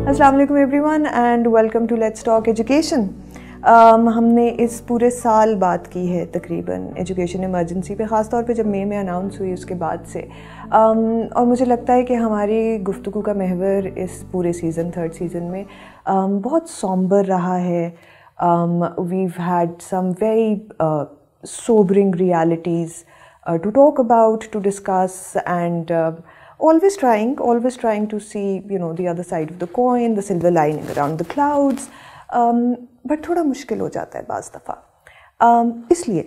السلام علیکم everyone and welcome to let's talk education. ہم نے اس پورے سال بات کی ہے تقریباً ایجوکیشن ایمرجنسی پہ، خاص طور پہ جب مئی میں اناؤنس ہوئی اس کے بعد سے، اور مجھے لگتا ہے کہ ہماری گفتگو کا محور اس پورے سیزن، تھرڈ سیزن میں بہت سومبر رہا ہے. we've had some very sobering realities to talk about, to discuss, and always trying to see, the other side of the coin, the silver lining around the clouds. But تھوڑا مشکل ہو جاتا ہے بعض دفعہ. اس لیے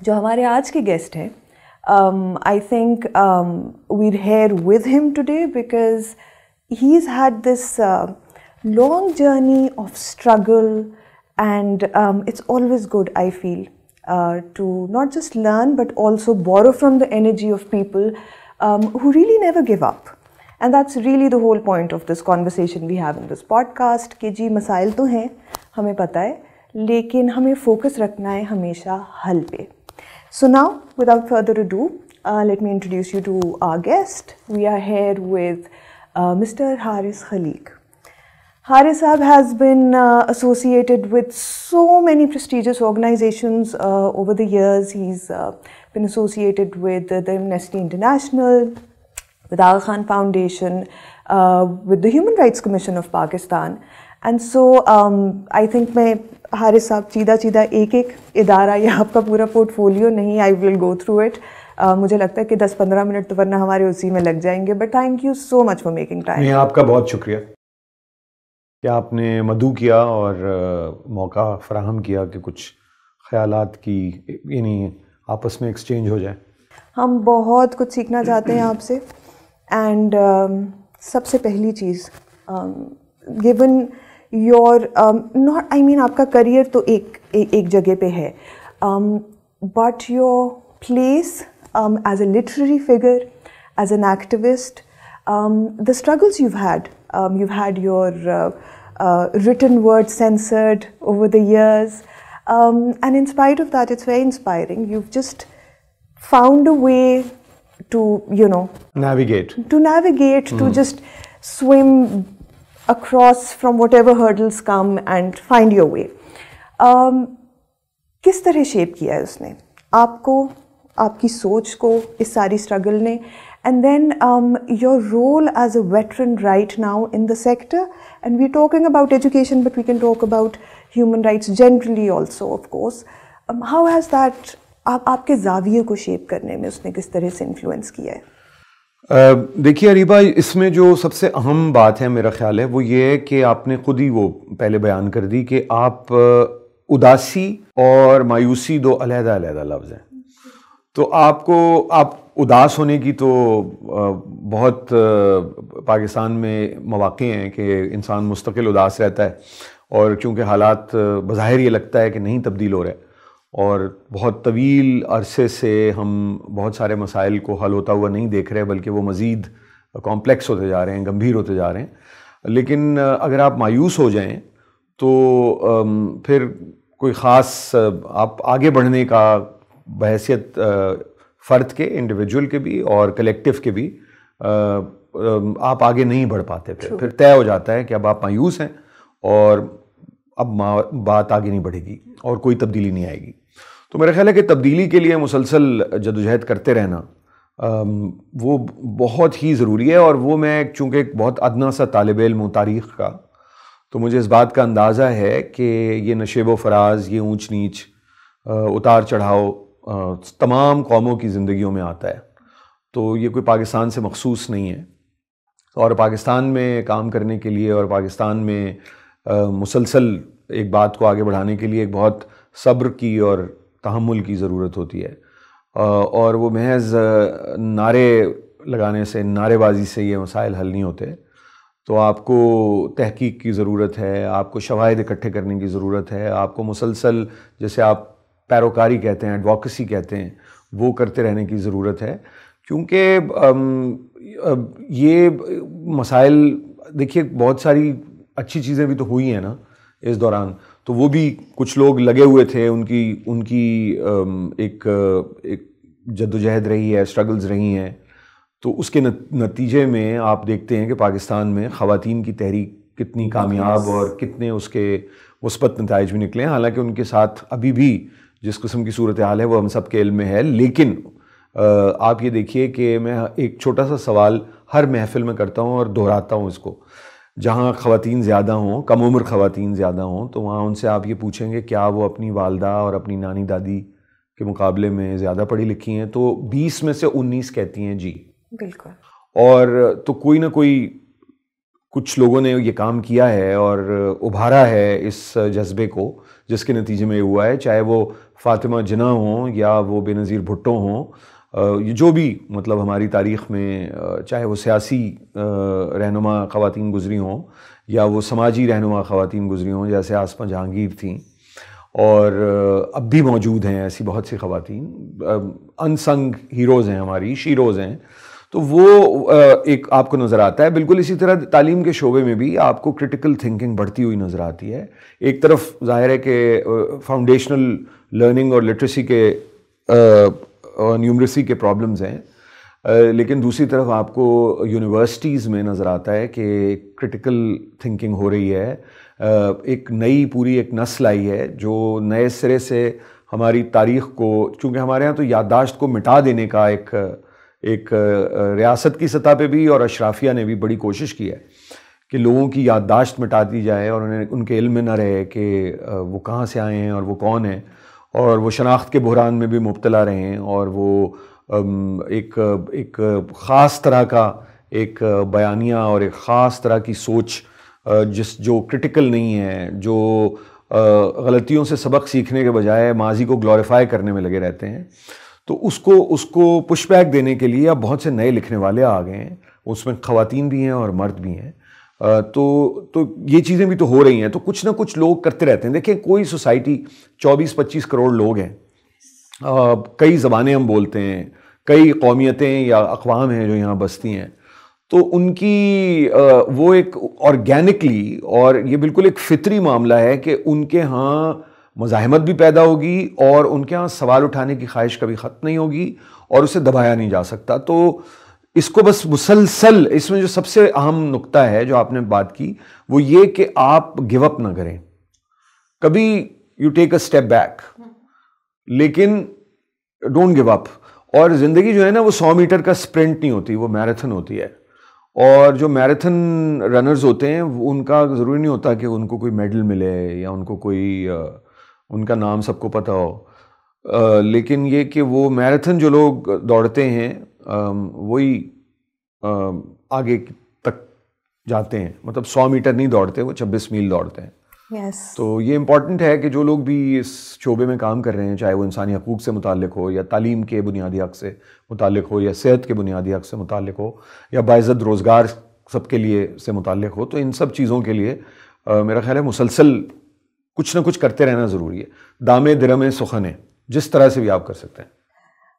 جو ہمارے آج کے گیسٹ ہیں، I think we're here with him today because he's had this long journey of struggle, and it's always good, I feel, to not just learn but also borrow from the energy of people who really never give up. And that's really the whole point of this conversation we have in this podcast, کہ جی مسائل تو ہیں ہمیں پتہ ہے، لیکن ہمیں focus رکھنا ہے ہمیشہ حل پہ. So now, without further ado, let me introduce you to our guest. We are here with Mr. Haris Khaliq. Haris Saab has been associated with so many prestigious organizations over the years. He's been associated with the Amnesty International, with Aga Khan Foundation, with the Human Rights Commission of Pakistan. And so I think میں حارث صاحب چیدہ ایک ادارہ یا آپ کا پورا port folio نہیں، I will go through it. مجھے لگتا ہے کہ 10-15 منٹ تو ورنہ ہمارے اسی میں لگ جائیں گے. But thank you so much for making time. نہیں، آپ کا بہت شکریہ کہ آپ نے مدعو کیا اور موقع فراہم کیا کہ کچھ خیالات کی یعنی آپس میں ایکسچینج ہو جائے. ہم بہت کچھ سیکھنا چاہتے ہیں آپ سے. اینڈ سب سے پہلی چیز، گیون یور ناٹ، آئی مین آپ کا کریئر تو ایک جگہ پہ ہے، but your place as a literary figure, as an activist, the struggles you've had your written word censored over the years, and in spite of that, it's very inspiring. You've just found a way to, navigate, to just swim across from whatever hurdles come and find your way. کس طرح shape کیا ہے اس نے آپ کو، آپ کی سوچ کو اس ساری اسٹرگل نے؟ And then your role as a veteran right now in the sector, and we're talking about education, but we can talk about human rights generally also, of course. How has that آپ کے زاویے کو shape کرنے میں اس نے کس طرح سے influence کیا ہے؟ دیکھیے اریبہ، اس میں جو سب سے اہم بات ہے میرا خیال ہے وہ یہ ہے کہ آپ نے خود ہی وہ پہلے بیان کر دی کہ آپ اداسی اور مایوسی دو علیحدہ علیحدہ لفظ ہیں. تو آپ اداس ہونے کی تو بہت پاکستان میں مواقع ہیں کہ انسان مستقل اداس رہتا ہے، اور چونکہ حالات بظاہر یہ لگتا ہے کہ نہیں تبدیل ہو رہے اور بہت طویل عرصے سے ہم بہت سارے مسائل کو حل ہوتا ہوا نہیں دیکھ رہے، بلکہ وہ مزید کمپلیکس ہوتے جا رہے ہیں، گمبھیر ہوتے جا رہے ہیں. لیکن اگر آپ مایوس ہو جائیں تو پھر کوئی خاص آپ آگے بڑھنے کا بحیثیت فرد کے، انڈیویجول کے بھی اور کلیکٹیو کے بھی، آپ آگے نہیں بڑھ پاتے. پھر طے ہو جاتا ہے کہ اب آپ مایوس ہیں اور اب بات آگے نہیں بڑھے گی اور کوئی تبدیلی نہیں آئے گی. تو میرا خیال ہے کہ تبدیلی کے لیے مسلسل جدوجہد کرتے رہنا وہ بہت ہی ضروری ہے. اور وہ میں چونکہ ایک بہت ادنا سا طالب علم ہوں تاریخ کا، تو مجھے اس بات کا اندازہ ہے کہ یہ نشیب و فراز، یہ اونچ نیچ، اتار چڑھاؤ تمام قوموں کی زندگیوں میں آتا ہے. تو یہ کوئی پاکستان سے مخصوص نہیں ہے. اور پاکستان میں کام کرنے کے لیے اور پاکستان میں مسلسل ایک بات کو آگے بڑھانے کے لیے ایک بہت صبر کی اور تحمل کی ضرورت ہوتی ہے. اور وہ محض نعرے لگانے سے، نعرے بازی سے یہ مسائل حل نہیں ہوتے. تو آپ کو تحقیق کی ضرورت ہے، آپ کو شواہد اکٹھے کرنے کی ضرورت ہے، آپ کو مسلسل، جیسے آپ پیروکاری کہتے ہیں، ایڈوکیسی کہتے ہیں، وہ کرتے رہنے کی ضرورت ہے. کیونکہ یہ مسائل، دیکھیے بہت ساری اچھی چیزیں بھی تو ہوئی ہیں نا اس دوران، تو وہ بھی کچھ لوگ لگے ہوئے تھے، ان کی ایک جدوجہد رہی ہے، اسٹرگلز رہی ہیں. تو اس کے نتیجے میں آپ دیکھتے ہیں کہ پاکستان میں خواتین کی تحریک کتنی کامیاب اور کتنے اس کے مثبت نتائج بھی نکلے ہیں. حالانکہ ان کے ساتھ ابھی بھی جس قسم کی صورتحال ہے وہ ہم سب کے علم میں ہے. لیکن آپ یہ دیکھیے کہ میں ایک چھوٹا سا سوال ہر محفل میں کرتا ہوں اور دہراتا ہوں اس کو. جہاں خواتین زیادہ ہوں, کم عمر خواتین زیادہ ہوں, تو وہاں ان سے آپ یہ پوچھیں گے کیا وہ اپنی والدہ اور اپنی نانی دادی کے مقابلے میں زیادہ پڑھی لکھی ہیں, تو 20 میں سے 19 کہتی ہیں جی. بالکل. اور تو کوئی نہ کوئی کچھ لوگوں نے یہ کام کیا ہے اور ابھارا ہے اس جذبے کو, جس کے نتیجے میں یہ ہوا ہے. چاہے وہ فاطمہ جناح ہوں یا وہ بے نظیر بھٹو ہوں, جو بھی مطلب ہماری تاریخ میں چاہے وہ سیاسی رہنما خواتین گزری ہوں یا وہ سماجی رہنما خواتین گزری ہوں, جیسے آسمہ جہانگیر تھیں, اور اب بھی موجود ہیں ایسی بہت سی خواتین, انسنگ ہیروز ہیں ہماری, شیروز ہیں. تو وہ ایک آپ کو نظر آتا ہے. بالکل اسی طرح تعلیم کے شعبے میں بھی آپ کو کرٹیکل تھنکنگ بڑھتی ہوئی نظر آتی ہے. ایک طرف ظاہر ہے کہ فاؤنڈیشنل لرننگ اور لٹریسی کے نیومریسی کے پرابلمز ہیں, لیکن دوسری طرف آپ کو یونیورسٹیز میں نظر آتا ہے کہ کرٹیکل تھنکنگ ہو رہی ہے. ایک نئی پوری ایک نسل آئی ہے جو نئے سرے سے ہماری تاریخ کو, چونکہ ہمارے ہاں تو یادداشت کو مٹا دینے کا ایک ریاست کی سطح پہ بھی اور اشرافیہ نے بھی بڑی کوشش کی ہے کہ لوگوں کی یادداشت مٹا دی جائے اور انہیں ان کے علم میں نہ رہے کہ وہ کہاں سے آئے ہیں اور وہ کون ہیں, اور وہ شناخت کے بحران میں بھی مبتلا رہے ہیں, اور وہ ایک خاص طرح کا ایک بیانیہ اور ایک خاص طرح کی سوچ جو کرٹیکل نہیں ہے, جو غلطیوں سے سبق سیکھنے کے بجائے ماضی کو گلوریفائی کرنے میں لگے رہتے ہیں. تو اس کو پش بیک دینے کے لیے اب بہت سے نئے لکھنے والے آ گئے ہیں, اس میں خواتین بھی ہیں اور مرد بھی ہیں. تو یہ چیزیں بھی تو ہو رہی ہیں, تو کچھ نہ کچھ لوگ کرتے رہتے ہیں. دیکھیں کوئی سوسائٹی 24-25 کروڑ لوگ ہیں, کئی زبانیں ہم بولتے ہیں, کئی قومیتیں یا اقوام ہیں جو یہاں بستی ہیں, تو ان کی وہ ایک آرگینکلی, اور یہ بالکل ایک فطری معاملہ ہے کہ ان کے ہاں مزاحمت بھی پیدا ہوگی اور ان کے ہاں سوال اٹھانے کی خواہش کبھی ختم نہیں ہوگی اور اسے دبایا نہیں جا سکتا. تو اس کو بس مسلسل, اس میں جو سب سے اہم نقطہ ہے جو آپ نے بات کی وہ یہ کہ آپ گیو اپ نہ کریں. کبھی you take a step back, لیکن ڈونٹ گیو اپ. اور زندگی جو ہے نا وہ 100 میٹر کا اسپرنٹ نہیں ہوتی, وہ میراتھن ہوتی ہے. اور جو میراتھن رنرز ہوتے ہیں ان کا ضروری نہیں ہوتا کہ ان کو کوئی میڈل ملے یا ان کو کوئی ان کا نام سب کو پتہ ہو, لیکن یہ کہ وہ میراتھن جو لوگ دوڑتے ہیں وہی آگے تک جاتے ہیں. مطلب 100 میٹر نہیں دوڑتے, وہ 26 میل دوڑتے ہیں. تو یہ امپورٹنٹ ہے کہ جو لوگ بھی اس شعبے میں کام کر رہے ہیں, چاہے وہ انسانی حقوق سے متعلق ہو یا تعلیم کے بنیادی حق سے متعلق ہو یا صحت کے بنیادی حق سے متعلق ہو یا باعزت روزگار سب کے لیے سے متعلق ہو, تو ان سب چیزوں کے لیے میرا خیال ہے مسلسل کچھ نہ کچھ کرتے رہنا ضروری ہے. دامے درمے سخن ہے, جس طرح سے بھی آپ کر سکتے ہیں.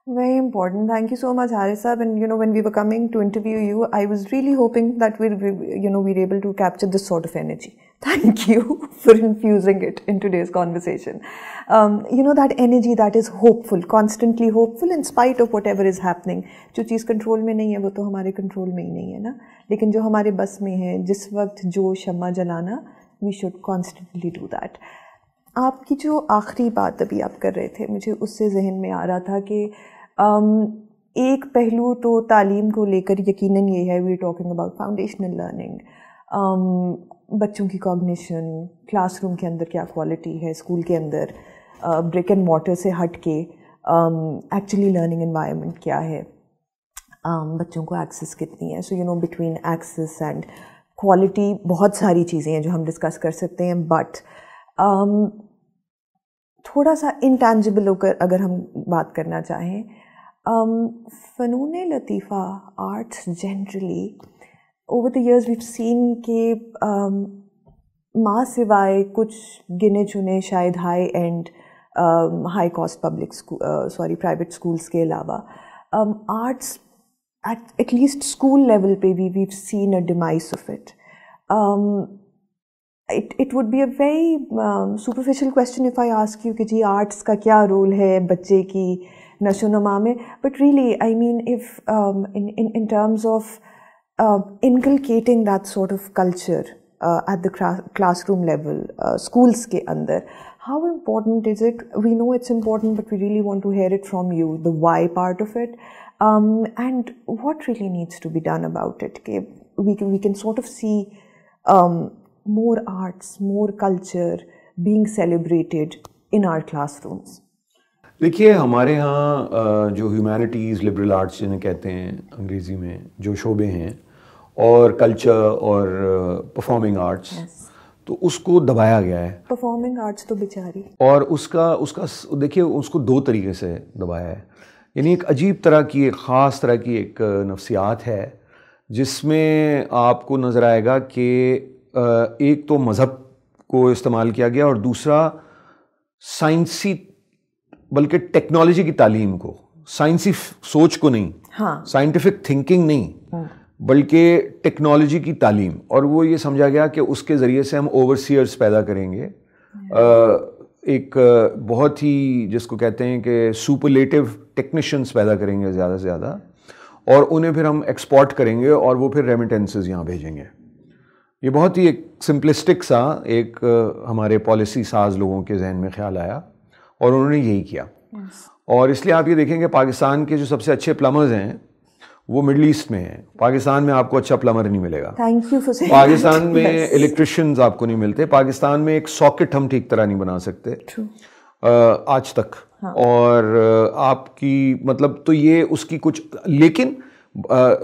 Very important. Thank you so much, Haris sahab. And when we were coming to interview you, I was really hoping that we're able to capture this sort of energy. Thank you for infusing it in today's conversation. That energy that is hopeful, constantly hopeful in spite of whatever is happening. جو چیز control میں نہیں ہے وہ تو ہمارے control میں ہی نہیں ہے نا, لیکن جو ہمارے بس میں ہے, جس وقت جو شمع جلانا, we should constantly do that. آپ کی جو آخری بات ابھی آپ کر رہے تھے, مجھے اس سے ذہن میں آ رہا تھا کہ ایک پہلو تو تعلیم کو لے کر یقیناً یہ ہے, we talking about foundational learning, بچوں کی کوگنیشن, کلاس روم کے اندر کیا کوالٹی ہے, اسکول کے اندر برک اینڈ مارٹر سے ہٹ کے ایکچولی لرننگ انوائرمنٹ کیا ہے, بچوں کو ایکسیس کتنی ہے. سو بٹوین ایکسیس اینڈ کوالٹی بہت ساری چیزیں ہیں جو ہم ڈسکس کر سکتے ہیں, بٹ تھوڑا سا انٹینجبل ہو کر اگر ہم بات کرنا چاہیں, فنون لطیفہ, arts generally over the years we've seen کہ ماں سوائے کچھ گنے چنے شاید high end high cost private schools کے علاوہ arts at least school level پہ بھی we've seen a demise of it. It would be a very superficial question if I ask you کہ جی آرٹس کا کیا رول ہے بچے کی نشو نما میں. But really I mean of in terms of inculcating that sort of culture at the classroom level, schools ke andar, how important is it? We know it's important, but we really want to hear it from you, the why part of it, and what really needs to be done about it. We can sort of see more arts, more culture being celebrated in our classrooms. دیکھیے ہمارے ہاں جو humanities liberal arts جنہیں کہتے ہیں انگریزی میں جو شعبے ہیں اور کلچر اور پرفارمنگ آرٹس تو اس کو دبایا گیا ہے. پرفارمنگ آرٹس تو بیچاری اور اس کا دیکھیے اس کو دو طریقے سے دبایا ہے. یعنی ایک عجیب طرح کی ایک خاص طرح کی ایک نفسیات ہے جس میں آپ کو نظر آئے گا کہ ایک تو مذہب کو استعمال کیا گیا اور دوسرا سائنسی بلکہ ٹیکنالوجی کی تعلیم کو, سائنسی سوچ کو نہیں, سائنٹیفک تھنکنگ نہیں بلکہ ٹیکنالوجی کی تعلیم. اور وہ یہ سمجھا گیا کہ اس کے ذریعے سے ہم اوورسیئرز پیدا کریں گے, ایک بہت ہی جس کو کہتے ہیں کہ سپرلیٹو ٹیکنیشینز پیدا کریں گے زیادہ سے زیادہ, اور انہیں پھر ہم ایکسپورٹ کریں گے اور وہ پھر ریمیٹنسز یہاں بھیجیں گے. یہ بہت ہی ایک سمپلسٹک سا ایک ہمارے پالیسی ساز لوگوں کے ذہن میں خیال آیا اور انہوں نے یہی کیا. اور اس لیے آپ یہ دیکھیں کہ پاکستان کے جو سب سے اچھے پلمرز ہیں وہ مڈل ایسٹ میں ہیں. پاکستان میں آپ کو اچھا پلمر نہیں ملے گا, پاکستان میں الیکٹریشینز آپ کو نہیں ملتے, پاکستان میں ایک ساکٹ ہم ٹھیک طرح نہیں بنا سکتے آج تک. اور آپ کی مطلب تو یہ اس کی کچھ, لیکن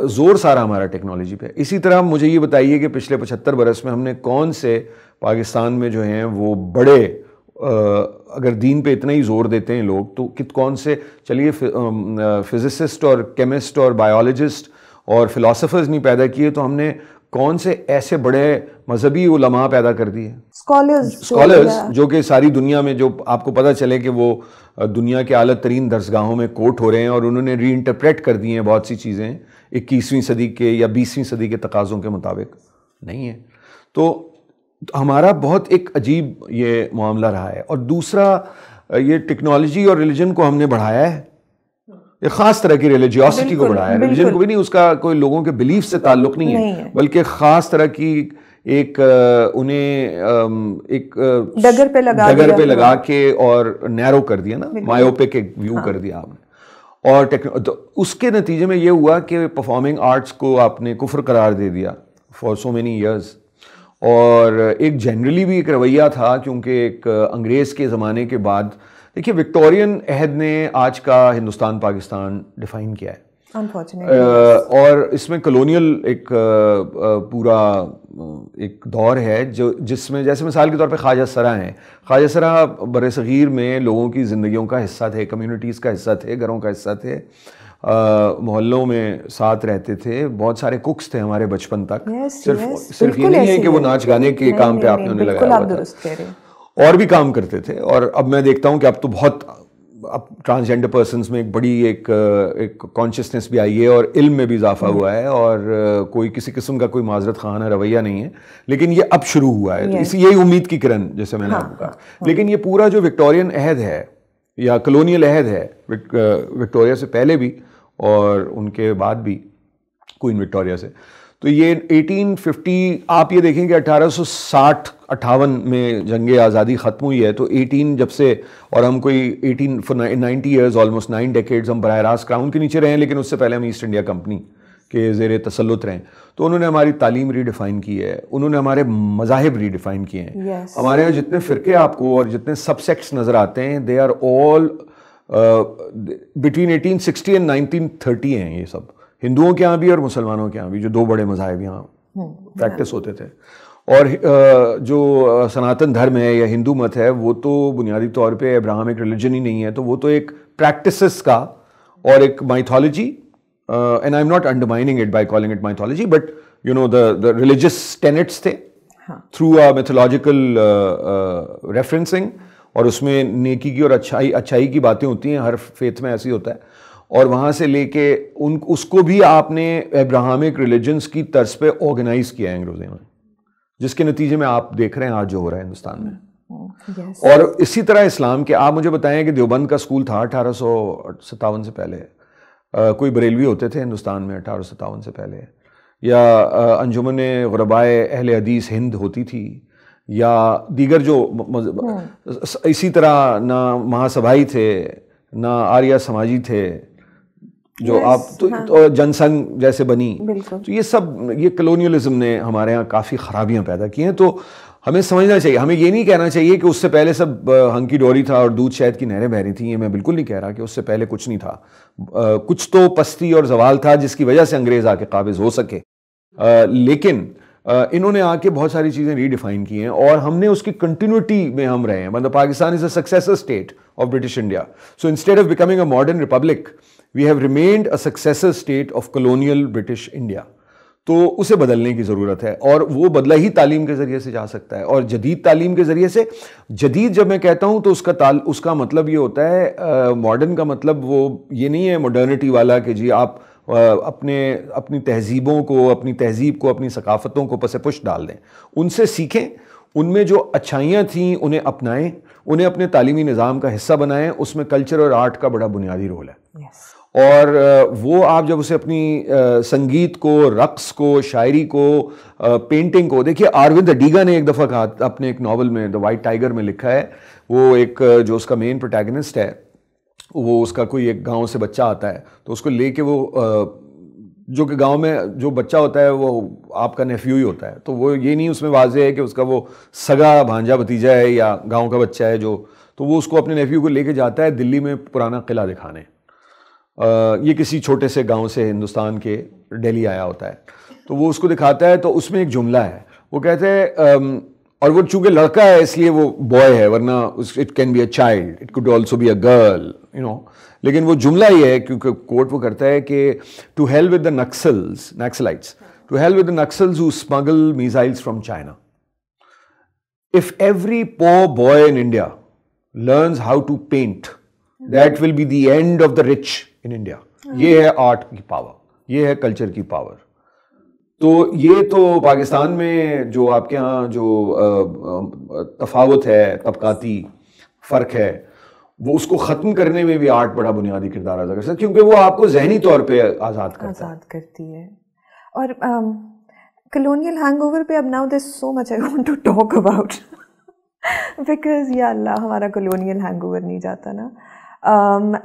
زور سارا ہمارا ٹیکنالوجی پہ. اسی طرح مجھے یہ بتائیے کہ پچھلے 75 برس میں ہم نے کون سے پاکستان میں جو ہیں وہ بڑے, اگر دین پہ اتنا ہی زور دیتے ہیں لوگ تو کون سے, چلیے فزسسٹ اور کیمسٹ اور بایولوجسٹ اور فلاسفرز نہیں پیدا کیے تو ہم نے کون سے ایسے بڑے مذہبی علماء پیدا کر دیے, اسکالرز جو کہ ساری دنیا میں, جو آپ کو پتہ چلے کہ وہ دنیا کے اعلیٰ ترین درسگاہوں میں کوٹ ہو رہے ہیں اور انہوں نے ری انٹرپریٹ کر دی ہیں بہت سی چیزیں 21ویں صدی کے یا 20ویں صدی کے تقاضوں کے مطابق نہیں ہے. تو ہمارا بہت ایک عجیب یہ معاملہ رہا ہے. اور دوسرا یہ ٹیکنالوجی اور ریلیجن کو ہم نے بڑھایا ہے, ایک خاص طرح کی ریلیجیوسٹی کو بڑھایا ہے. ریلیجن کو بھی نہیں, اس کا کوئی لوگوں کے بلیف سے تعلق نہیں ہے بلکہ خاص طرح کی ایک انہیں ایک ڈگر پہ لگا کے اور نیرو کر دیا نا, مایوپک ایک ویو کر دیا آپ نے. اور اس کے نتیجے میں یہ ہوا کہ پرفارمنگ آرٹس کو آپ نے کفر قرار دے دیا فار سو مینی ایئرز. اور ایک جنرلی بھی ایک رویہ تھا کیونکہ ایک انگریز کے زمانے کے بعد, دیکھیے وکٹورین عہد نے آج کا ہندوستان پاکستان ڈیفائن کیا ہے, اور اس میں کلونیل ایک پورا ایک دور ہے جس میں جیسے مثال کے طور پہ خواجہ سرا ہیں. خواجہ سرا بر صغیر میں لوگوں کی زندگیوں کا حصہ تھے, کمیونٹیز کا حصہ تھے, گھروں کا حصہ تھے, محلوں میں ساتھ رہتے تھے. بہت سارے ککس تھے ہمارے بچپن تک. صرف یہ نہیں ہے کہ وہ ناچ گانے کے کام پہ آپ نے انہیں لگایا ہوا تھا, اور بھی کام کرتے تھے. اور اب میں دیکھتا ہوں کہ اب تو بہت ٹرانسجینڈر پرسنز میں ایک بڑی ایک کانشیسنیس بھی آئی ہے اور علم میں بھی اضافہ ہوا ہے, اور کوئی کسی قسم کا کوئی معذرت خانہ رویہ نہیں ہے, لیکن یہ اب شروع ہوا ہے. یہی امید کی کرن جیسے میں نے آپ کو کہا. لیکن یہ پورا جو وکٹورین عہد ہے یا کلونیل عہد ہے, وکٹوریہ سے پہلے بھی اور ان کے بعد بھی کوئین وکٹوریہ سے, تو یہ 1850 آپ یہ دیکھیں کہ 1860-58 میں جنگ آزادی ختم ہوئی ہے, تو 18 جب سے, اور ہم کوئی 90 ایئرز آلموسٹ 9 ڈیکیڈز ہم براہ راست کراؤن کے نیچے رہے ہیں, لیکن اس سے پہلے ہم ایسٹ انڈیا کمپنی کے زیر تسلط رہے. تو انہوں نے ہماری تعلیم ری ڈیفائن کی ہے, انہوں نے ہمارے مذاہب ری ڈیفائن کیے ہیں. ہمارے یہاں جتنے فرقے آپ کو اور جتنے سب سیکٹس نظر آتے ہیں, they are all between 1860 and 1930 ہیں. یہ سب ہندوؤں کے یہاں بھی اور مسلمانوں کے یہاں بھی, جو دو بڑے مذاہب یہاں پریکٹس ہوتے تھے. اور جو سناتن دھرم ہے یا ہندو مت ہے وہ تو بنیادی طور پہ ابراہمک ریلیجن ہی نہیں ہے, تو وہ تو ایک پریکٹسز کا اور ایک mythology, and I'm not undermining it by calling it mythology, but you know the religious tenets تھے through a mythological referencing, اور اس میں نیکی کی اور اچھائی کی باتیں ہوتی ہیں, ہر فیتھ میں ایسی ہوتا ہے. اور وہاں سے لے کے اس کو بھی آپ نے ابراہمک ریلیجنس کی طرز پہ آرگنائز کیا ہے انگریزوں نے, جس کے نتیجے میں آپ دیکھ رہے ہیں آج جو ہو رہا ہے ہندوستان میں. اور اسی طرح اسلام کے آپ مجھے بتائیں کہ دیوبند کا اسکول تھا 1857 سے پہلے, کوئی بریلوی ہوتے تھے ہندوستان میں 1857 سے پہلے, یا انجمن غربائے اہل حدیث ہند ہوتی تھی, یا دیگر جو اسی طرح نہ مہاسبھائی تھے نہ آریہ سماجی تھے جو آپ تو جن سنگھ جیسے بنی. تو یہ سب یہ کلونیلزم نے ہمارے یہاں کافی خرابیاں پیدا کی ہیں. تو ہمیں سمجھنا چاہیے, ہمیں یہ نہیں کہنا چاہیے کہ اس سے پہلے سب ہنکی ڈوری تھا اور دودھ شہد کی نہریں بہ رہی تھیں. یہ میں بالکل نہیں کہہ رہا کہ اس سے پہلے کچھ نہیں تھا. کچھ تو پستی اور زوال تھا جس کی وجہ سے انگریز آ کے قابض ہو سکے, لیکن انہوں نے آ کے بہت ساری چیزیں ری ڈیفائن کی ہیں اور ہم نے اس کی کنٹینیوٹی میں ہم رہے ہیں. مطلب Pakistan is a successor state of British India. So instead of becoming a modern republic we have remained a successor state of colonial British India. تو اسے بدلنے کی ضرورت ہے, اور وہ بدلا ہی تعلیم کے ذریعے سے جا سکتا ہے, اور جدید تعلیم کے ذریعے سے. جدید جب میں کہتا ہوں تو اس کا مطلب یہ ہوتا ہے, ماڈرن کا مطلب وہ یہ نہیں ہے ماڈرنٹی والا کہ جی آپ اپنی تہذیبوں کو, اپنی تہذیب کو, اپنی ثقافتوں کو پس پش ڈال دیں. ان سے سیکھیں, ان میں جو اچھائیاں تھیں انہیں اپنائیں, انہیں اپنے تعلیمی نظام کا حصہ بنائیں. اس میں کلچر اور آرٹ کا بڑا بنیادی رول ہے. اور وہ آپ جب اسے اپنی سنگیت کو, رقص کو, شاعری کو, پینٹنگ کو, دیکھیے اروند ادیگا نے ایک دفعہ کہا اپنے ایک ناول میں دا وائٹ ٹائیگر میں لکھا ہے, وہ ایک جو اس کا مین پروٹیگنسٹ ہے, وہ اس کا کوئی ایک گاؤں سے بچہ آتا ہے, تو اس کو لے کے وہ جو کہ گاؤں میں جو بچہ ہوتا ہے وہ آپ کا نیفیو ہی ہوتا ہے, تو وہ یہ نہیں اس میں واضح ہے کہ اس کا وہ سگا بھانجا بھتیجا ہے یا گاؤں کا بچہ ہے جو, تو وہ اس کو اپنے نیفیو کو لے کے جاتا ہے دلی میں پرانا قلعہ دکھانے. یہ کسی چھوٹے سے گاؤں سے ہندوستان کے دہلی آیا ہوتا ہے, تو وہ اس کو دکھاتا ہے. تو اس میں ایک جملہ ہے, وہ کہتے ہیں, اور وہ چونکہ لڑکا ہے اس لیے وہ بوائے ہے, ورنہ it can be a child, it could also be a girl, لیکن وہ جملہ یہ ہے کیونکہ کوٹ وہ کرتا ہے کہ to hell with the Naxalites, to hell with the Naxals who smuggle missiles from China. If every poor boy in India learns how to paint, that will be the end of the rich in India. یہ ہے art کی power, یہ ہے culture کی power. تو یہ تو پاکستان میں جو آپ کے ہاں جو تفاوت ہے, طبقاتی فرق ہے, وہ اس کو ختم کرنے میں بھی آرٹ بڑا بنیادی کردار ادا کر سکتا ہے, کیونکہ وہ آپ کو ذہنی طور پہ آزاد کرتی ہے. اور colonial hangover پہ اب now there's so much I want to talk about because یا اللہ ہمارا colonial hangover نہیں جاتا نا.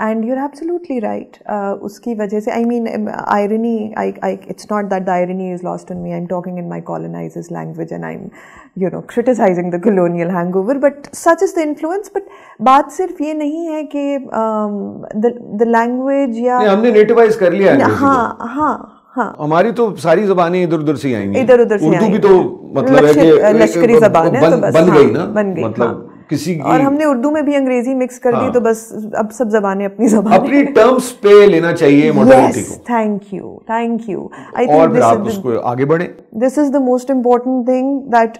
And you're absolutely right. اس کی وجہ سے I mean irony, it's not that the irony is lost on me. I'm talking in my colonizer's language and I'm criticizing the colonial hangover, but such is the influence. But بات صرف یہ نہیں ہے کہ the language یا ہم نے نیٹیوائز کر لیا ہے. ہاں ہماری تو ساری زبانیں ادھر ادھر سے آئیں گی. اردو بھی تو مطلب ہے کہ لشکری زبان ہے, تو بس بن گئی نا, بن گئی. مطلب کسی کی, اور ہم نے اردو میں بھی انگریزی مکس کر دی, تو بس اب سب زبانیں اپنی زبان اپنی ٹرمز پہ لینا چاہیے ماڈرنٹی کو. Thank you. اور پھر آپ اس کو آگے بڑھیں. This is the most important thing that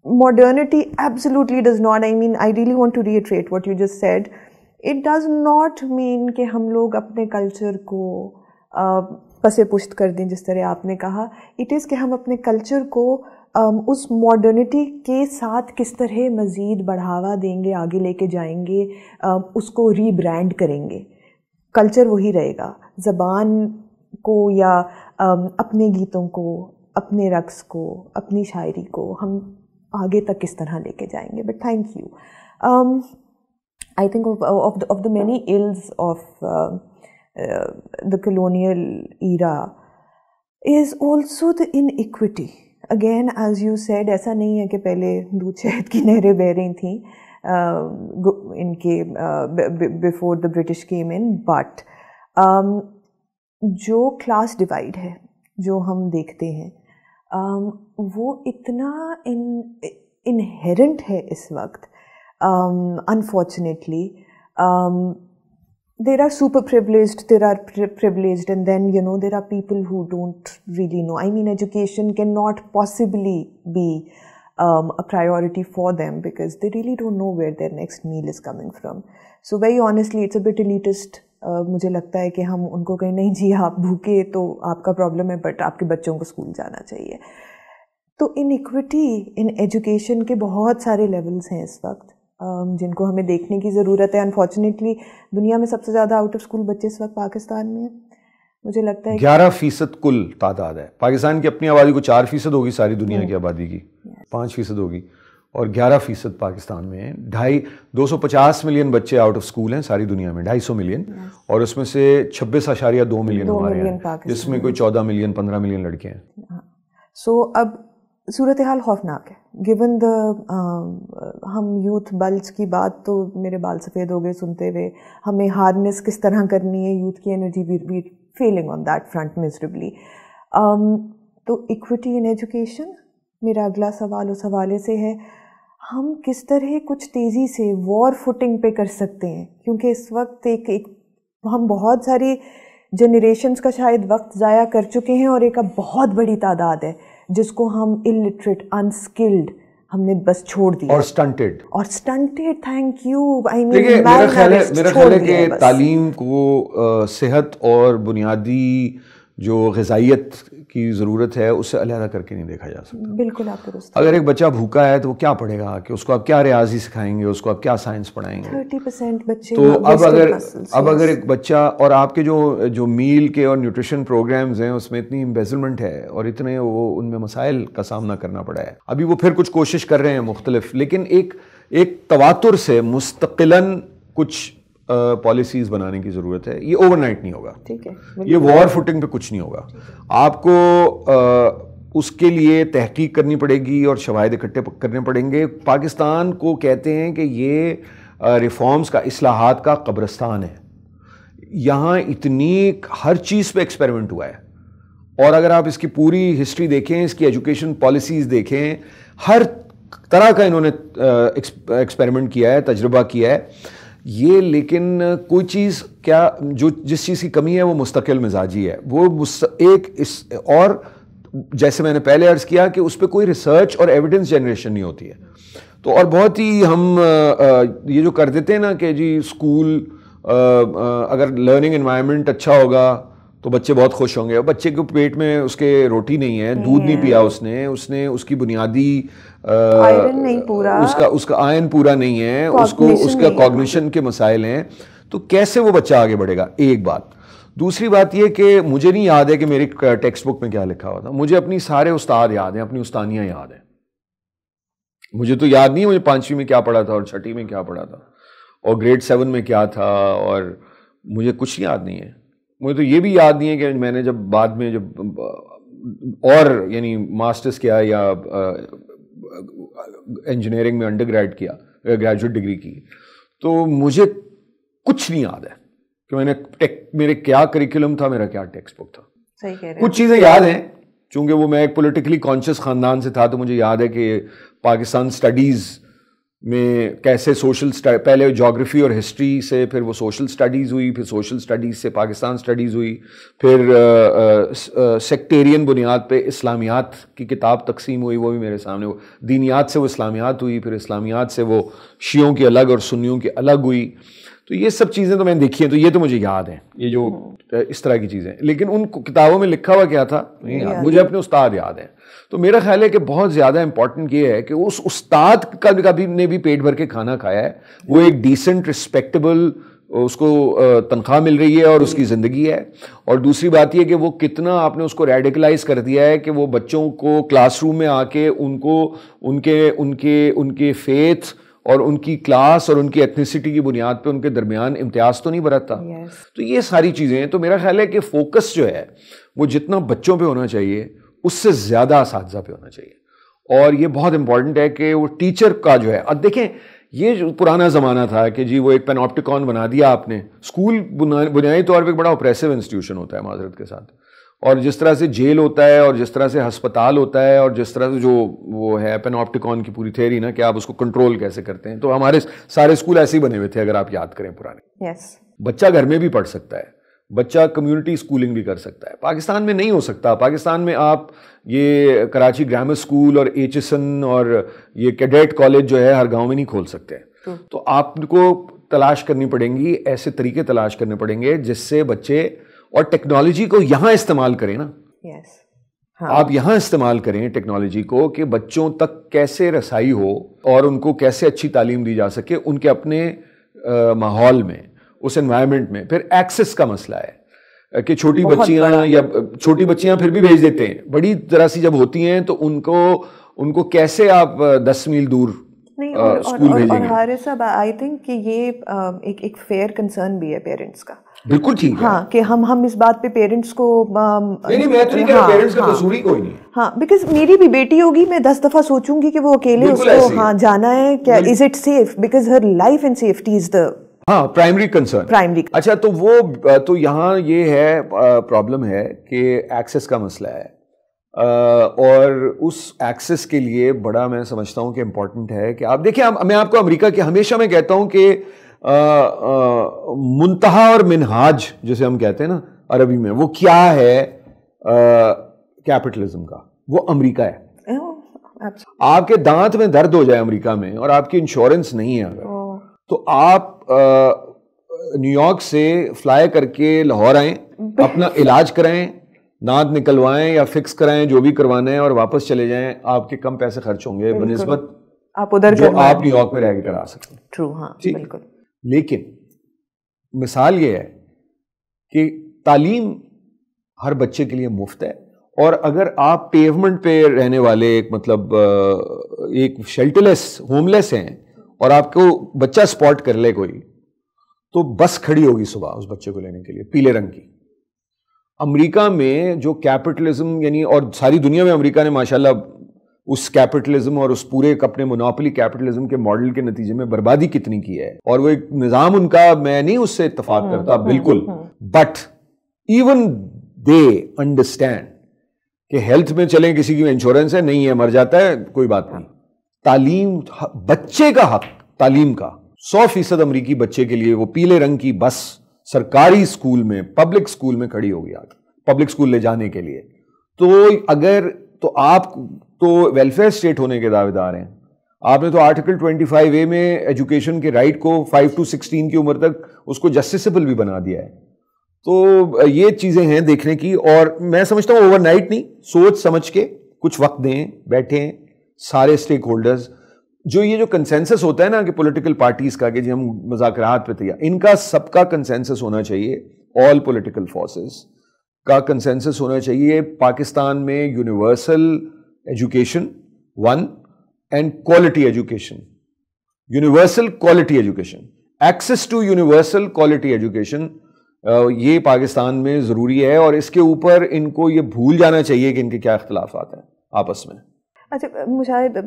modernity absolutely does not, I mean I really want to reiterate what you just said, it does not mean کہ ہم لوگ اپنے کلچر کو پس پشت کر دیں جس طرح آپ نے کہا. اٹ از کہ ہم اپنے کلچر کو اس ماڈرنٹی کے ساتھ کس طرح مزید بڑھاوا دیں گے, آگے لے کے جائیں گے, اس کو ری برانڈ کریں گے. کلچر وہی رہے گا, زبان کو یا اپنے گیتوں کو, اپنے رقص کو, اپنی شاعری کو ہم آگے تک کس طرح لے کے جائیں گے. But thank you. I think of the many ills of the colonial era is also the inequity. Again, as you said, ایسا نہیں ہے کہ پہلے دودھ شہد کی نہریں بہہ رہی تھیں ان کے before the British came in, but جو کلاس ڈیوائڈ ہے جو ہم دیکھتے ہیں وہ اتنا انہیرنٹ ہے اس وقت. Unfortunately, there are super privileged, there are privileged, and then there are people who don't really know. I mean, education cannot possibly be a priority for them because they really don't know where their next meal is coming from. So very honestly, it's a bit elitist. مجھے لگتا ہے کہ ہم ان کو کہیں نہیں جی آپ بھوکے تو آپ کا پرابلم ہے, بٹ آپ کے بچوں کو اسکول جانا چاہیے. تو انیکوٹی ان ایجوکیشن کے بہت سارے لیولز ہیں اس وقت جن کو ہمیں دیکھنے کی ضرورت ہے. انفارچونیٹلی دنیا میں سب سے زیادہ آؤٹ آف اسکول بچے اس وقت پاکستان میں ہیں. مجھے لگتا ہے 11% کل تعداد ہے. پاکستان کی اپنی آبادی کو 4% ہوگی ساری دنیا کی آبادی کی, 5% ہوگی, اور 11% پاکستان میں ہیں. 250 ملین بچے آؤٹ آف اسکول ہیں ساری دنیا میں, 250 ملین, اور اس میں سے 26.2 ملین ہمارے ہیں, جس میں کوئی 14 ملین 15 ملین لڑکے ہیں. سو اب صورتحال خوفناک ہے گیون دا ہم یوتھ بلج کی بات, تو میرے بال سفید ہو گئے سنتے ہوئے. ہمیں ہارنس کس طرح کرنی ہے یوتھ کی energy, we failing on that front miserably. تو ایکوٹی ان ایجوکیشن, میرا اگلا سوال اس حوالے سے ہے, ہم کس طرح کچھ تیزی سے وار فوٹنگ پہ کر سکتے ہیں, کیونکہ اس وقت ایک ہم بہت ساری جنریشنز کا شاید وقت ضائع کر چکے ہیں, اور ایک اب بہت بڑی تعداد ہے جس کو ہم الٹریٹ, انسکلڈ ہم نے بس چھوڑ دیا, اور سٹنٹڈ. Thank you. دیکھیے میرا خیال ہے کہ تعلیم کو صحت اور بنیادی جو غذائیت کی ضرورت ہے اس سے علیحدہ کر کے نہیں دیکھا جا سکتا. بالکل آپ درست. اگر ایک بچہ بھوکا ہے تو وہ کیا پڑھے گا, کہ اس کو آپ کیا ریاضی سکھائیں گے, اس کو آپ کیا سائنس پڑھائیں گے. 30% بچے. تو اب اگر ایک بچہ, اور آپ کے جو میل کے اور نیوٹریشن پروگرامز ہیں اس میں اتنی امبیزلمنٹ ہے اور اتنے وہ ان میں مسائل کا سامنا کرنا پڑا ہے. ابھی وہ پھر کچھ کوشش کر رہے ہیں مختلف, لیکن ایک تواتر سے مستقلاً کچھ پالیسیز بنانے کی ضرورت ہے. یہ اوور نائٹ نہیں ہوگا, یہ وار فوٹنگ پہ کچھ نہیں ہوگا. آپ کو اس کے لیے تحقیق کرنی پڑے گی اور شواہد اکٹھے کرنے پڑیں گے. پاکستان کو کہتے ہیں کہ یہ ریفارمز کا, اصلاحات کا قبرستان ہے. یہاں اتنی ہر چیز پہ ایکسپیریمنٹ ہوا ہے, اور اگر آپ اس کی پوری ہسٹری دیکھیں, اس کی ایجوکیشن پالیسیز دیکھیں, ہر طرح کا انہوں نے ایکسپیریمنٹ کیا ہے, تجربہ کیا ہے یہ. لیکن کوئی چیز کیا, جس چیز کی کمی ہے وہ مستقل مزاجی ہے. وہ اور جیسے میں نے پہلے عرض کیا کہ اس پہ کوئی ریسرچ اور ایویڈنس جنریشن نہیں ہوتی ہے. تو اور بہت ہی ہم یہ جو کر دیتے ہیں نا کہ جی اسکول اگر لرننگ انوائرمنٹ اچھا ہوگا تو بچے بہت خوش ہوں گے. بچے کے پیٹ میں اس کے روٹی نہیں ہے, دودھ نہیں پیا اس نے اس کی بنیادی اس کا آئرن پورا نہیں ہے, اس کا کوگنیشن کے مسائل ہیں, تو کیسے وہ بچہ آگے بڑھے گا. ایک بات. دوسری بات یہ کہ مجھے نہیں یاد ہے کہ میری ٹیکسٹ بک میں کیا لکھا ہوا تھا. مجھے اپنی سارے استاد یاد ہیں, اپنی استانیاں یاد ہیں. مجھے تو یاد نہیں مجھے 5ویں میں کیا پڑھا تھا اور 6ٹھی میں کیا پڑھا تھا اور گریڈ 7 میں کیا تھا, اور مجھے کچھ یاد نہیں ہے. مجھے تو یہ بھی یاد نہیں ہے کہ میں نے جب بعد میں جب اور یعنی ماسٹرز کیا یا انجینئرنگ میں انڈر گریڈ کیا, گریجویٹ ڈگری کی, تو مجھے کچھ نہیں یاد ہے کہ میں نے میرے کیا کریکولم تھا, میرا کیا ٹیکسٹ بک تھا. کچھ چیزیں یاد ہیں چونکہ وہ میں ایک پولیٹیکلی کانشیس خاندان سے تھا, تو مجھے یاد ہے کہ پاکستان اسٹڈیز میں کیسے پہلے جغرافی اور ہسٹری سے, پھر وہ سوشل اسٹڈیز ہوئی, پھر سوشل اسٹڈیز سے پاکستان اسٹڈیز ہوئی, پھر سیکٹیرین بنیاد پہ اسلامیات کی کتاب تقسیم ہوئی, وہ بھی میرے سامنے. وہ دینیات سے وہ اسلامیات ہوئی, پھر اسلامیات سے وہ شیعوں کی الگ اور سنیوں کی الگ ہوئی. تو یہ سب چیزیں تو میں نے دیکھی ہیں, تو یہ تو مجھے یاد ہیں, یہ جو اس طرح کی چیزیں. لیکن ان کتابوں میں لکھا ہوا کیا تھا مجھے اپنے استاد یاد ہیں. تو میرا خیال ہے کہ بہت زیادہ امپورٹنٹ یہ ہے کہ اس استاد کا کبھی نے بھی پیٹ بھر کے کھانا کھایا ہے, وہ ایک ڈیسنٹ رسپیکٹیبل اس کو تنخواہ مل رہی ہے اور اس کی زندگی ہے. اور دوسری بات یہ کہ وہ کتنا آپ نے اس کو ریڈیکلائز کر دیا ہے کہ وہ بچوں کو کلاس روم میں آ کے ان کو ان کے فیتھ اور ان کی کلاس اور ان کی ایتھنیسٹی کی بنیاد پہ ان کے درمیان امتیاز تو نہیں برتتا. تو یہ ساری چیزیں ہیں. تو میرا خیال ہے کہ فوکس جو ہے وہ جتنا بچوں پہ ہونا چاہیے اس سے زیادہ اساتذہ پہ ہونا چاہیے. اور یہ بہت امپورٹنٹ ہے کہ وہ ٹیچر کا جو ہے, اب دیکھیں یہ جو پرانا زمانہ تھا کہ جی وہ ایک پیناپٹیکون بنا دیا آپ نے. اسکول بنیادی طور پہ ایک بڑا اوپریسو انسٹیٹیوشن ہوتا ہے معذرت کے ساتھ, اور جس طرح سے جیل ہوتا ہے اور جس طرح سے ہسپتال ہوتا ہے اور جس طرح سے جو وہ ہے پیناپٹیکون کی پوری تھیوری نا کہ آپ اس کو کنٹرول کیسے کرتے ہیں, تو ہمارے سارے اسکول ایسے ہی بنے ہوئے تھے اگر آپ یاد کریں پرانے. بچہ گھر میں بھی پڑھ سکتا ہے, بچہ کمیونٹی اسکولنگ بھی کر سکتا ہے. پاکستان میں نہیں ہو سکتا. پاکستان میں آپ یہ کراچی گرامر اسکول اور ایچ ایس این اور یہ کیڈیٹ کالج جو ہے ہر گاؤں میں نہیں کھول سکتے. تو آپ کو تلاش کرنی پڑیں گی, ایسے طریقے تلاش کرنے پڑیں گے جس سے بچے اور ٹیکنالوجی کو یہاں استعمال کریں نا. آپ یہاں استعمال کریں ٹیکنالوجی کو کہ بچوں تک کیسے رسائی ہو اور ان کو کیسے اچھی تعلیم دی جا سکے ان کے اپنے ماحول میں, اس انوائرمنٹ میں. پھر ایکسس کا مسئلہ ہے کہ چھوٹی بچیاں پھر بھی بھیج دیتے ہیں, بڑی طرح سی جب ہوتی ہیں تو ان کو کیسے آپ 10 میل دور اسکول بھیجیں گے. اور حارث صاحب آئی تھنک کہ یہ ایک فیئر کنسرن بھی ہے پیرنٹس کا. بالکل ٹھیک ہے, ہاں, کہ ہم اس بات پہ پیرنٹس کو نہیں, میں تو نہیں کہہ رہا پیرنٹس کا قصور ہی کوئی نہیں. ہاں, بیکاز میری بھی بیٹی ہوگی, میں 10 دفعہ سوچوں گی کہ وہ اکیلے اس کو ہاں جانا ہے کیا, is it safe, because her life and safety is the primary concern. اچھا, تو وہ تو یہاں یہ ہے پرابلم ہے کہ ایکسس کا مسئلہ ہے, اور اس ایکسس کے لیے بڑا میں سمجھتا ہوں کہ امپورٹنٹ ہے کہ آپ دیکھیں, میں آپ کو امریکہ کے ہمیشہ میں کہتا ہوں کہ منتہا اور منہاج جسے ہم کہتے ہیں نا عربی میں, وہ کیا ہے کیپٹلزم کا, وہ امریکہ ہے. آپ کے دانت میں درد ہو جائے امریکہ میں اور آپ کی انشورنس نہیں ہے اگر, تو آپ نیو یارک سے فلائی کر کے لاہور آئیں, اپنا علاج کرائیں, دانت نکلوائیں یا فکس کرائیں جو بھی کروانا ہے, اور واپس چلے جائیں, آپ کے کم پیسے خرچ ہوں گے بنسبت آپ ادھر جو آپ نیو یارک میں رہ کے کرا سکتے ہیں. ٹرو, ہاں بالکل. لیکن مثال یہ ہے کہ تعلیم ہر بچے کے لیے مفت ہے, اور اگر آپ پیومنٹ پہ رہنے والے ایک شیلٹر لیس ہوم لیس ہیں اور آپ کو بچہ اسپاٹ کر لے کوئی, تو بس کھڑی ہوگی صبح اس بچے کو لینے کے لیے پیلے رنگ کی. امریکہ میں جو کیپٹلزم یعنی, اور ساری دنیا میں امریکہ نے ماشاءاللہ اس کیپٹلزم اور اس پورے اپنے مونوپلی کیپٹلزم کے ماڈل کے نتیجے میں بربادی کتنی کی ہے, اور وہ ایک نظام ان کا, میں نہیں اس سے اتفاق کرتا بالکل, بٹ ایون دے انڈرسٹینڈ کہ ہیلتھ میں چلیں, کسی کی انشورنس ہے نہیں ہے, مر جاتا ہے, کوئی بات نہیں. تعلیم, بچے کا حق تعلیم کا 100% امریکی بچے کے لیے وہ پیلے رنگ کی بس سرکاری اسکول میں, پبلک اسکول میں کھڑی ہوگی, پبلک اسکول لے جانے کے لیے. تو اگر تو آپ تو ویلفیئر اسٹیٹ ہونے کے دعوے دار ہیں, آپ نے تو آرٹیکل 25A میں ایجوکیشن کے رائٹ کو 5 to 16 کی عمر تک اس کو جسٹسیبل بھی بنا دیا ہے. تو یہ چیزیں ہیں دیکھنے کی, اور میں سمجھتا ہوں اوور نائٹ نہیں, سوچ سمجھ کے کچھ وقت دیں, بیٹھیں سارے اسٹیک ہولڈرز. جو یہ جو کنسنسس ہوتا ہے نا کہ پولیٹیکل پارٹیز کا, کہ جی ہم مذاکرات پہ تیار, ان کا سب کا کنسنسس ہونا چاہیے, آل پولیٹیکل فورسز کا کنسنسس ہونا چاہیے پاکستان میں universal education 1 and quality education, universal quality education, access to universal quality education, یہ پاکستان میں ضروری ہے. اور اس کے اوپر ان کو یہ بھول جانا چاہیے کہ ان کے کیا اختلافات ہیں آپس میں. اچھا,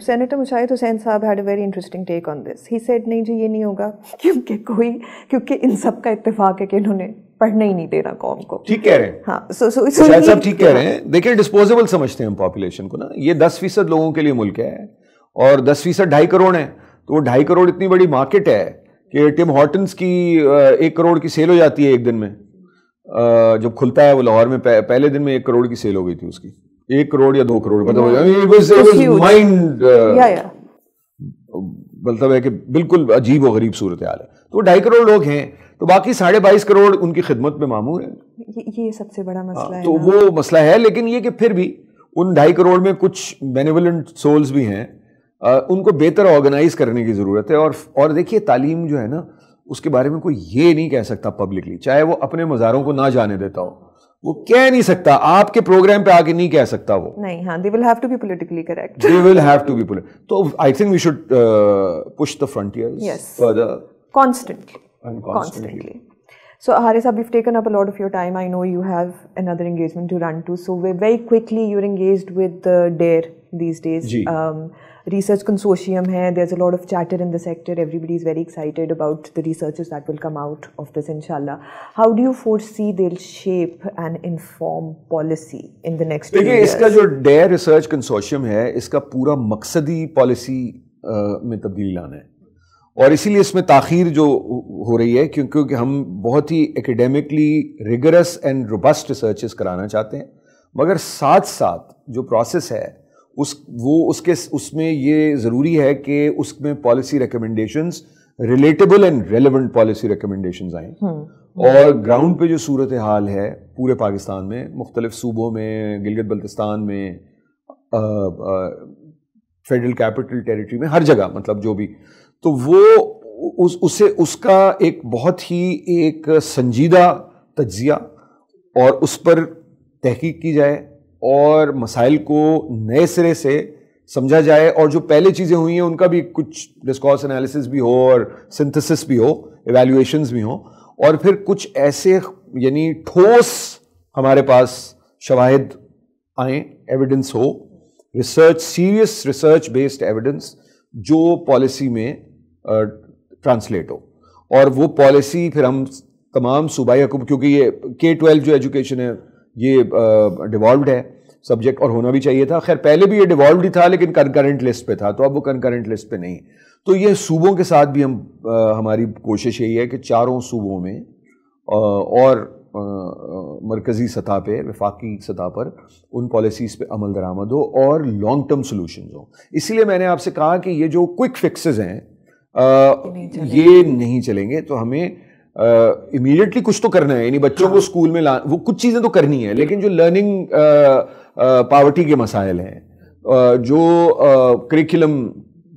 سینیٹر مشاہد حسین صاحب had a very interesting take on this. He said نہیں جی یہ نہیں ہوگا کیونکہ ان سب کا اتفاق ہے کہ انہوں نے پڑھنا ہی نہیں دینا قوم کو. ٹھیک کہہ رہے ہیں, ہاں, شاید صاحب ٹھیک کہہ رہے ہیں. دیکھیں ڈسپوزیبل سمجھتے ہیں ہم پاپولیشن کو نا, یہ 10% لوگوں کے لیے ملک ہے, اور 10% 2.5 کروڑ ہیں, تو وہ 2.5 کروڑ اتنی بڑی مارکیٹ ہے کہ ٹم ہارٹنز کی 1 کروڑ کی سیل ہو جاتی ہے ایک دن میں. جب کھلتا ہے وہ لاہور میں, پہلے دن میں 1 کروڑ کی سیل ہو گئی تھی اس کی, 1 کروڑ یا 2 کروڑ پتہ ہو جائے, مائنڈ مطلب ہے کہ بالکل عجیب و غریب صورتحال ہے. تو 2.5 کروڑ لوگ ہیں, تو باقی 22.5 کروڑ ان کی خدمت میں مامور ہیں. یہ سب سے بڑا مسئلہ ہے. تو وہ مسئلہ ہے, لیکن یہ کہ پھر بھی ان 2.5 کروڑ میں کچھ بینیولنٹ سولز بھی ہیں, ان کو بہتر آرگنائز کرنے کی ضرورت ہے. اور دیکھیے تعلیم جو ہے نا, اس کے بارے میں کوئی یہ نہیں کہہ سکتا پبلکلی, چاہے وہ اپنے مزاروں کو نہ جانے دیتا ہو, وہ کہہ نہیں سکتا, آپ کے پروگرام پہ آ کے نہیں کہہ سکتا وہ نہیں. ہاں, they will have to be politically correct. They will have to be political. So I think we should push the frontiers further. Constantly. So Haris, we've taken up a lot of your time. I know you have another engagement to run to. So very quickly, you're engaged with DARE these days. Research consortium hai. There's a lot of chatter in the sector. Everybody is very excited about the researches that will come out of this, inshallah. How do you foresee they'll shape and inform policy in the next few years? دیکھیے, اس کا جو DARE research consortium ہے, اس کا پورا مقصد ہی policy میں تبدیلی لانا ہے, اور اسی لیے اس میں تاخیر جو ہو رہی ہے کیونکہ ہم بہت ہی ایکیڈیمکلی ریگرس اینڈ روبسٹ ریسرچز کرانا چاہتے ہیں, مگر ساتھ ساتھ جو پروسیس ہے اس میں یہ ضروری ہے کہ اس میں policy recommendations relatable and relevant policy recommendations آئیں, اور گراؤنڈ پہ جو صورتحال ہے پورے پاکستان میں, مختلف صوبوں میں, گلگت بلتستان میں, فیڈرل کیپٹل ٹیریٹری میں, ہر جگہ مطلب جو بھی, تو وہ اس کا ایک بہت ہی ایک سنجیدہ تجزیہ اور اس پر تحقیق کی جائے اور مسائل کو نئے سرے سے سمجھا جائے, اور جو پہلے چیزیں ہوئی ہیں ان کا بھی کچھ ڈسکورس انالیسس بھی ہو اور سنتھسس بھی ہو, ایویلویشنز بھی ہوں, اور پھر کچھ ایسے یعنی ٹھوس ہمارے پاس شواہد آئیں, ایویڈنس ہو, research, serious research based evidence جو پالیسی میں ٹرانسلیٹ ہو, اور وہ پالیسی پھر ہم تمام صوبائی حکومت, کیونکہ یہ K-12 جو ایجوکیشن ہے یہ ڈیوالوڈ ہے سبجیکٹ اور ہونا بھی چاہیے تھا, خیر پہلے بھی یہ ڈیوالوڈ ہی تھا لیکن کنکرنٹ لسٹ پہ تھا, تو اب وہ کنکرنٹ لسٹ پہ نہیں. تو یہ صوبوں کے ساتھ بھی ہماری کوشش یہی ہے کہ چاروں صوبوں میں اور مرکزی سطح پہ, وفاقی سطح پر ان پالیسیز پہ عمل درآمد ہو اور لانگ ٹرم سلوشنز ہوں. اسی لیے میں نے آپ سے کہا کہ یہ جو کوئک فکسز ہیں یہ نہیں چلیں گے, تو ہمیں امیڈیٹلی کچھ تو کرنا ہے, یعنی بچوں کو اسکول میں وہ کچھ چیزیں تو کرنی ہے, لیکن جو لرننگ پاورٹی کے مسائل ہیں, جو کریکولم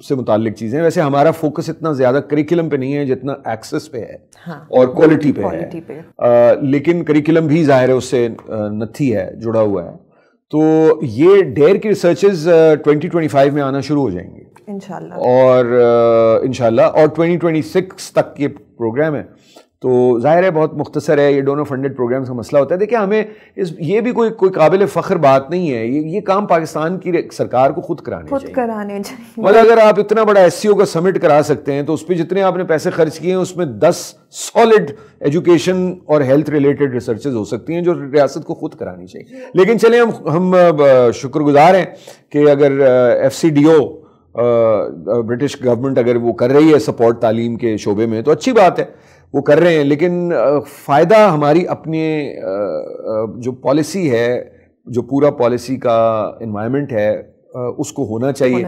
سے متعلق چیزیں, ویسے ہمارا فوکس اتنا زیادہ کریکولم پہ نہیں ہے جتنا ایکسس پہ ہے اور کوالٹی پہ ہے, لیکن کریکولم بھی ظاہر ہے اس سے نتھی ہے, جڑا ہوا ہے. تو یہ ڈیئر کی ریسرچز 2025 میں آنا شروع ہو جائیں گے انشاءاللہ, اور انشاءاللہ, اور 2026 تک یہ پروگرام ہے. تو ظاہر ہے بہت مختصر ہے, یہ ڈونر فنڈڈ پروگرامز کا مسئلہ ہوتا ہے. دیکھیں ہمیں یہ بھی کوئی قابل فخر بات نہیں ہے, یہ کام پاکستان کی سرکار کو خود کرانے چاہیے. مطلب اگر آپ اتنا بڑا SCO کا سمٹ کرا سکتے ہیں تو اس پہ جتنے آپ نے پیسے خرچ کیے ہیں اس میں 10 سالڈ ایجوکیشن اور ہیلتھ ریلیٹڈ ریسرچز ہو سکتی ہیں جو ریاست کو خود کرانی چاہیے. لیکن چلیں ہم شکر گزار ہیں کہ اگر FCDO برٹش گورنمنٹ اگر وہ کر رہی ہے سپورٹ تعلیم کے شعبے میں تو اچھی بات ہے, وہ کر رہے ہیں, لیکن فائدہ ہماری اپنے جو پالیسی ہے, جو پورا پالیسی کا انوائرمنٹ ہے اس کو ہونا چاہیے.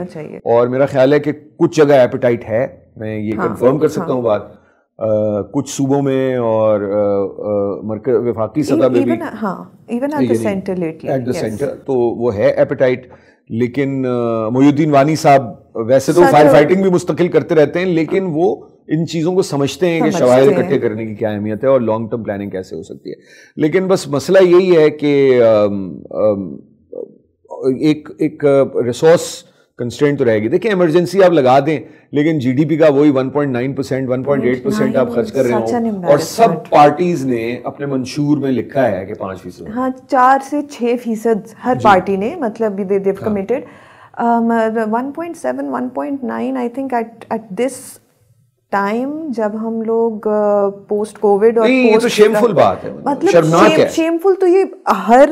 اور میرا خیال ہے کہ کچھ جگہ ایپیٹائٹ ہے, میں یہ کنفرم کر سکتا ہوں بات, کچھ صوبوں میں اور وفاقی سطح پہ بھی ایٹ دا سینٹر تو وہ ہے ایپیٹائٹ. لیکن محی الدین وانی صاحب ویسے تو فائر فائٹنگ بھی مستقل کرتے رہتے ہیں, لیکن وہ ان چیزوں کو سمجھتے ہیں کہ شواہد اکٹھے کرنے کی کیا اہمیت ہے اور لانگ ٹرم پلاننگ کیسے ہو سکتی ہے. لیکن بس مسئلہ یہی ہے کہ ایک ریسورس کنسٹرینٹ تو رہے گی. دیکھیں ایمرجنسی آپ لگا دیں لیکن GDP کا وہی 1.9%, 1.8% آپ خرچ کر رہے ہوں, اور سب پارٹیز نے اپنے منشور میں لکھا ہے کہ 5%, ہاں 4 سے 6% ہر پارٹی نے, مطلب they've committed 1.7, 1.9 I think at this time جب ہم لوگ پوسٹ کووڈ, اور یہ تو شیمفل بات ہے, مطلب شیمفل تو یہ ہر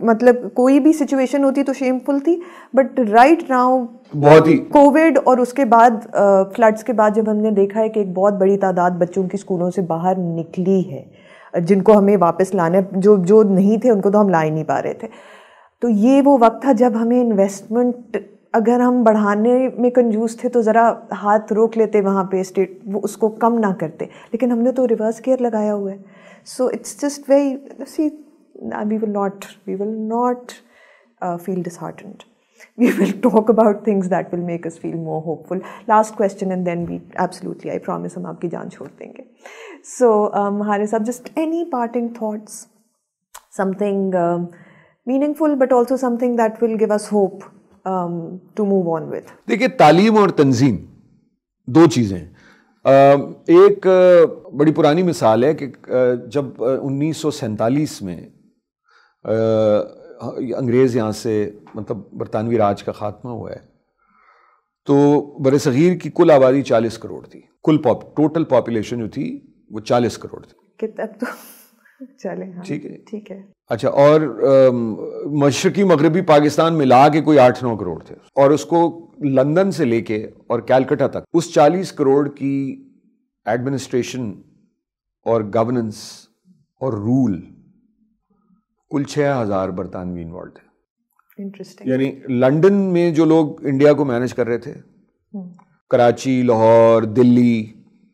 مطلب کوئی بھی سچویشن ہوتی تو شیمفل تھی, بٹ رائٹ ناؤ بہت ہی کووڈ اور اس کے بعد فلڈس کے بعد جب ہم نے دیکھا ہے کہ ایک بہت بڑی تعداد بچوں کی اسکولوں سے باہر نکلی ہے, جن کو ہمیں واپس لانا, جو نہیں تھے ان کو تو ہم لا ہی نہیں پا رہے تھے. تو یہ وہ وقت تھا جب ہمیں انویسٹمنٹ اگر ہم بڑھانے میں کنجوس تھے تو ذرا ہاتھ روک لیتے وہاں پہ, اسٹیٹ وہ اس کو کم نہ کرتے, لیکن ہم نے تو ریورس گیئر لگایا ہوا ہے. So it's just very see we will not feel disheartened. We will talk about things that will make us feel more hopeful. Last question and then we absolutely, I promise ہم آپ کی جان چھوڑ دیں گے. So ہمارے صاحب just any parting thoughts, something meaningful but also something that will give us hope to move on with. دیکھیے تعلیم اور تنظیم دو چیزیں ہیں. ایک بڑی پرانی مثال ہے کہ جب 1947 میں انگریز یہاں سے مطلب برطانوی راج کا خاتمہ ہوا ہے تو بر صغیر کی کل آبادی 40 کروڑ تھی, کل ٹوٹل پاپولیشن جو تھی وہ 40 کروڑ تھی. ٹھیک ہے. اچھا, اور مشرقی مغربی پاکستان ملا کے کوئی 8-9 کروڑ تھے, اور اس کو لندن سے لے کے اور کیلکٹا تک اس 40 کروڑ کی ایڈمنسٹریشن اور گورننس اور رول کل 6,000 برطانوی انوالو تھے. یعنی لنڈن میں جو لوگ انڈیا کو مینج کر رہے تھے, کراچی, لاہور, دلی,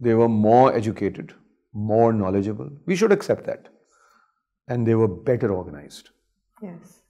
they were more educated, more knowledgeable. We should accept that. And they were better organized. Yes.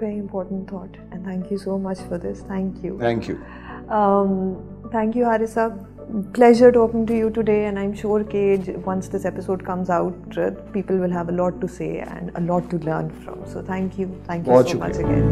Very important thought, and thank you so much for this. Thank you. Thank you. Thank you, Harisa. Pleasure talking to you today, and I'm sure once this episode comes out, people will have a lot to say and a lot to learn from. So thank you so much again.